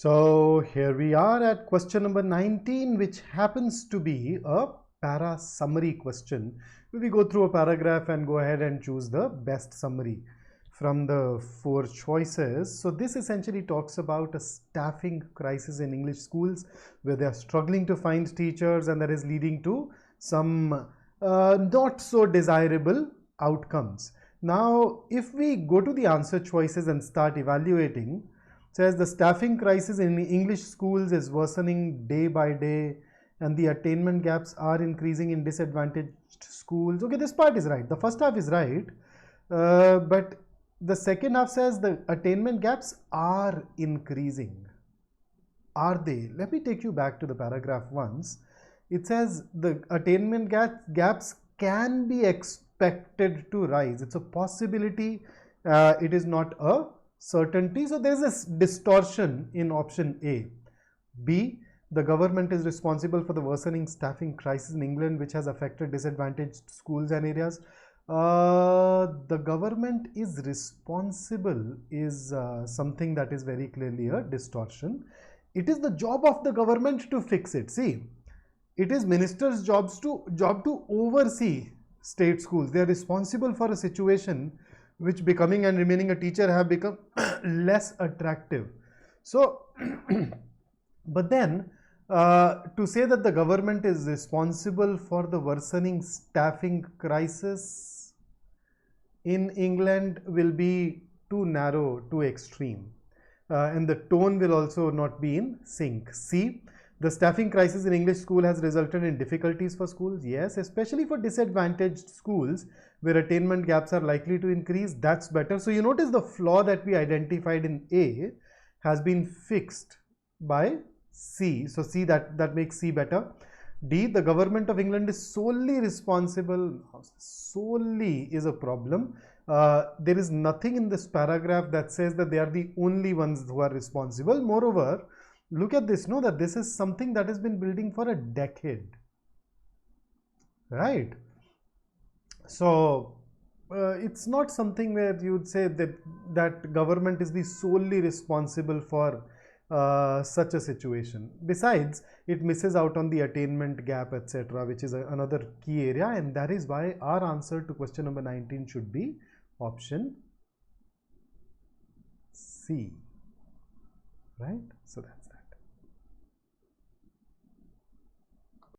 So here we are at question number 19, which happens to be a para summary question. We go through a paragraph and go ahead and choose the best summary from the 4 choices. So this essentially talks about a staffing crisis in English schools where they are struggling to find teachers, and that is leading to some not so desirable outcomes. Now, if we go to the answer choices and start evaluating, says the staffing crisis in English schools is worsening day by day and the attainment gaps are increasing in disadvantaged schools. Okay, this part is right. The first half is right, but the second half says the attainment gaps are increasing. Are they? Let me take you back to the paragraph once. It says the attainment gaps can be expected to rise. It's a possibility. It is not a certainty. So there is this distortion in option A. B, the government is responsible for the worsening staffing crisis in England, which has affected disadvantaged schools and areas. The government is responsible is something that is very clearly a distortion. It is the job of the government to fix it. See, it is ministers' job to oversee state schools. They are responsible for a situation which becoming and remaining a teacher have become less attractive. So, but then to say that the government is responsible for the worsening staffing crisis in England will be too narrow, too extreme, and the tone will also not be in sync. C, the staffing crisis in English school has resulted in difficulties for schools. Yes, especially for disadvantaged schools where attainment gaps are likely to increase. That's better. So you notice the flaw that we identified in A has been fixed by C. So C, that makes C better. D, the government of England is solely responsible. Solely is a problem. There is nothing in this paragraph that says that they are the only ones who are responsible. Moreover, look at this, know that this is something that has been building for a decade, right? So it's not something where you would say that government is the solely responsible for such a situation. Besides, it misses out on the attainment gap, etc., which is another key area, and that is why our answer to question number 19 should be option C, right? So that